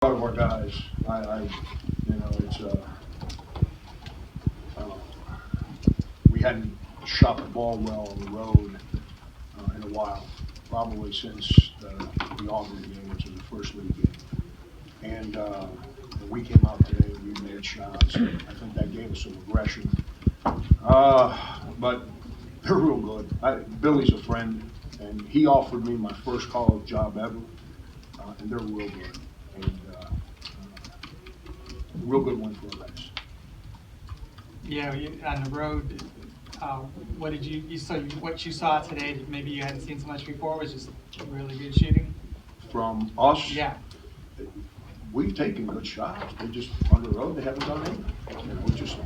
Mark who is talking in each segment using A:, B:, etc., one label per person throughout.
A: lot of our guys, it's uh, we hadn't shot the ball well on the road in a while, probably since the Auburn game, which was the first league game. And we came out today and we made shots. I think that gave us some aggression. But they're real good. Billy's a friend, and he offered me my first college job ever, and they're real good. And real good win for the Reds.
B: Yeah, on the road, what did what you saw today, maybe you hadn't seen so much before, was just really good shooting?
A: From us,
B: Yeah.
A: we've taken good shots. They just, on the road, they haven't done anything.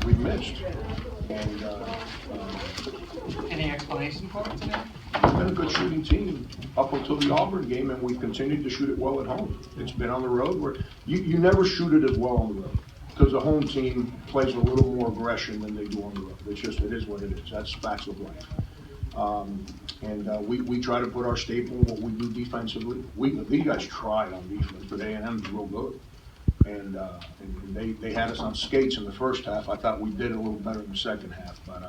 A: We missed. And
B: Any explanation for it today?
A: we've been a good shooting team up until the Auburn game, and we've continued to shoot it well at home. It's been on the road where you never shoot it as well on the road because the home team plays a little more aggression than they do on the road. It is what it is. That's facts of life. We try to put our staple in what we do defensively. These guys tried on defense, but A&M's real good. And they had us on skates in the first half. I thought we did a little better in the second half, but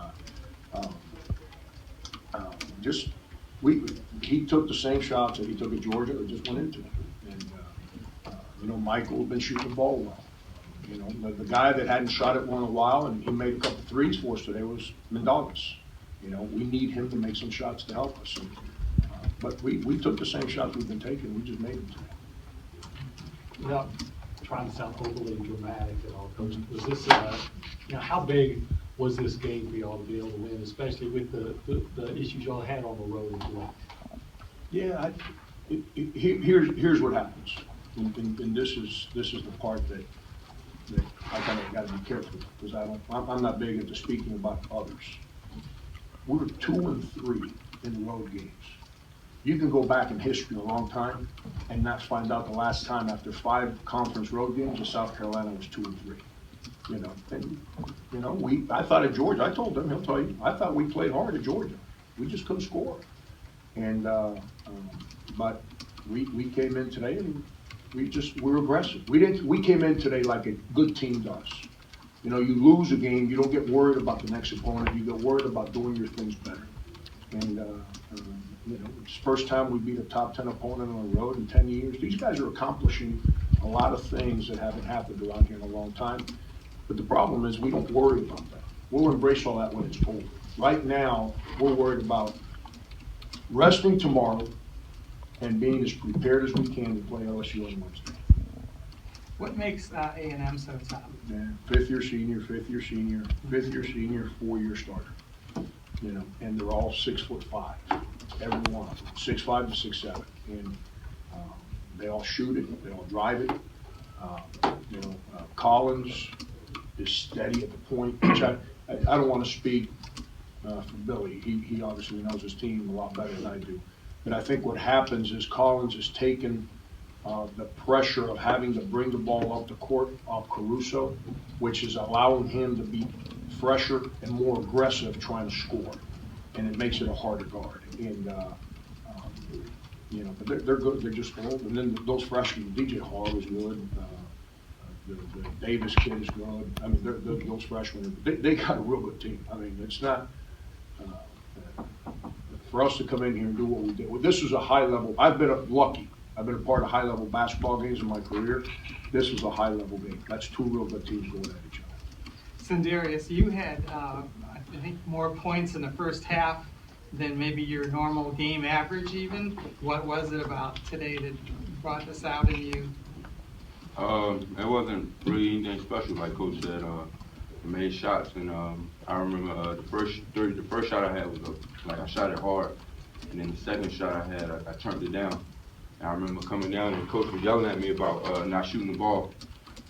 A: he took the same shots that he took at Georgia that just went into it. And Michael had been shooting the ball well. The guy that hadn't shot it well in a while, and he made a couple threes for us today, was Mendogas. We need him to make some shots to help us. But we took the same shots we've been taking. We just made them today.
C: Without trying to sound overly dramatic at all, Coach, was this, how big was this game for y'all to be able to win, especially with the issues y'all had on the road as well?
A: Yeah, here's what happens, and this is the part that I kind of got to be careful because I'm not big into speaking about others. We're 2-3 in road games. You can go back in history a long time and not find out the last time after 5 conference road games in South Carolina was 2-3. I thought at Georgia, I told them, he'll tell you, I thought we played hard at Georgia. We just couldn't score. And but we came in today and we're aggressive. We came in today like a good team does. You lose a game, you don't get worried about the next opponent. You get worried about doing your things better. And it's the first time we beat a top 10 opponent on the road in 10 years. These guys are accomplishing a lot of things that haven't happened around here in a long time. But the problem is we don't worry about that. We'll embrace all that when it's over. Right now, we're worried about resting tomorrow and being as prepared as we can to play LSU on Wednesday.
B: What makes A&M so tough?
A: Yeah, fifth-year senior, 4-year starter. And they're all 6'5", every one of them, 6'5" to 6'7", and they all shoot it, they all drive it. Collins is steady at the point, which I don't want to speak for Billy. He obviously knows his team a lot better than I do. But I think what happens is Collins has taken the pressure of having to bring the ball up the court off Caruso, which is allowing him to be fresher and more aggressive trying to score. And it makes it a harder guard. And, but they're good. They're just old. And then those freshmen, DJ Hall is good. The Davis kid is good. I mean, those freshmen, they got a real good team. I mean, it's not for us to come in here and do what we did. Well, this was a high level. I've been lucky. I've been a part of high level basketball games in my career. This was a high level game. That's 2 real good teams going at each other.
B: Sindarius, you had, I think, more points in the first half than maybe your normal game average even. What was it about today that brought this out in you?
D: It wasn't really anything special, like Coach said. I made shots, and I remember the first shot I had was I shot it hard, and then the second shot I had, I turned it down. And I remember coming down and Coach was yelling at me about not shooting the ball,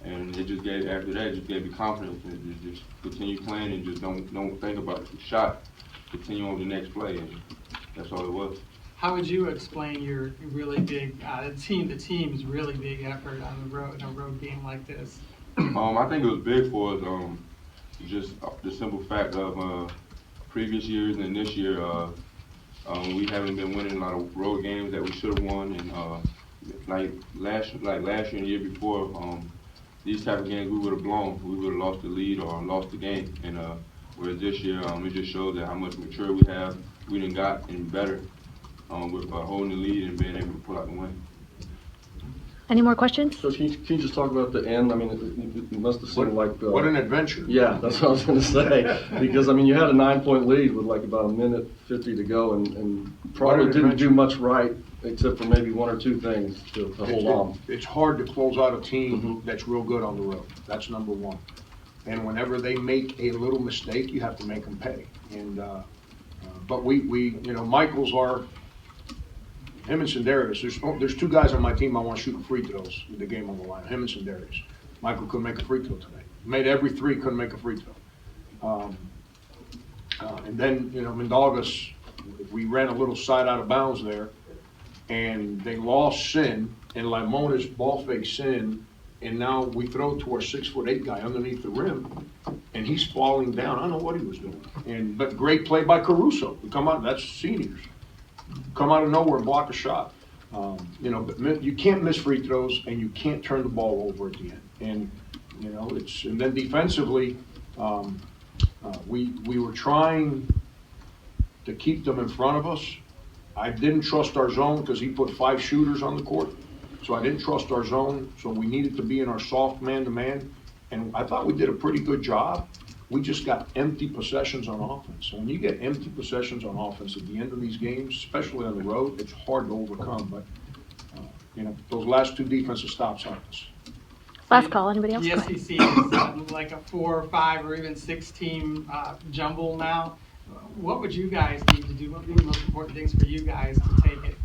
D: and it just gave me confidence and just continue playing and just don't think about the shot, continue on the next play, and that's all it was.
B: How would you explain your really big team's really big effort on the road in a road game like this?
D: I think it was big for us. Just the simple fact of previous years and this year, we haven't been winning a lot of road games that we should have won, and like last year and the year before, these type of games we would have blown. We would have lost the lead or lost the game. And whereas this year, it just shows that how much mature we have. We done got and better with holding the lead and being able to pull out the win.
E: Any more questions?
F: Coach, can you just talk about the end? I mean, it must have seemed like...
A: What an adventure.
F: Yeah, that's what I was going to say. Because, I mean, you had a 9-point lead with like about 1:50 to go and probably didn't do much right except for maybe one or two things to hold on.
A: It's hard to close out a team that's real good on the road. That's number one. And whenever they make a little mistake, you have to make them pay. And but we you know, Michael's him and Sindarius. There's two guys on my team I want to shoot free throws with the game on the line. Him and Sindarius. Michael couldn't make a free throw today. Made every three, couldn't make a free throw. And then, you know, Mindaugas, we ran a little side out of bounds there, and they lost Sin, and Laimona's ball fake Sin, and now we throw to our 6'8" guy underneath the rim, and he's falling down. I don't know what he was doing. But great play by Caruso. We come out, that's seniors. Come out of nowhere and block a shot. You know, but you can't miss free throws, and you can't turn the ball over at the end. And you know, and then defensively, we were trying to keep them in front of us. I didn't trust our zone because he put 5 shooters on the court, so I didn't trust our zone. So we needed to be in our soft man-to-man, and I thought we did a pretty good job. We just got empty possessions on offense. So when you get empty possessions on offense at the end of these games, especially on the road, it's hard to overcome. But you know, those last 2 defensive stops helped us.
E: Last call. Anybody else?
B: The
E: Go ahead.
B: SEC is like a 4 or 5 or even 6 team jumble now. What would you guys need to do? What would be the most important things for you guys to take it?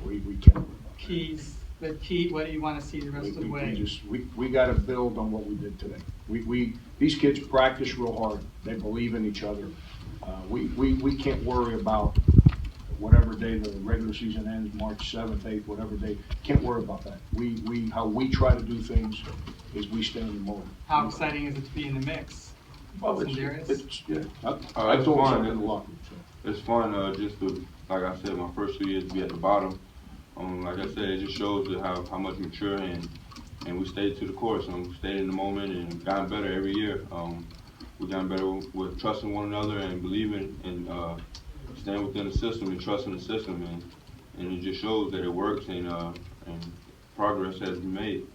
A: We can't.
B: Keys, the key, what do you want to see the rest of the way?
A: We got to build on what we did today. These kids practice real hard. They believe in each other. We can't worry about whatever day the regular season ends, March 7th, 8th, whatever day. Can't worry about that. How we try to do things is we stay in the moment.
B: How exciting is it to be in the mix?
A: Well,
B: Sindarius?
A: yeah. I
D: It's
A: told
D: fun.
A: him in the locker room. So.
D: It's fun just to, like I said, my first 2 years to be at the bottom. Like I said, it just shows that how much mature and we stayed to the course and we stayed in the moment and gotten better every year. We gotten better with trusting one another and believing and staying within the system and trusting the system, and it just shows that it works and progress has been made.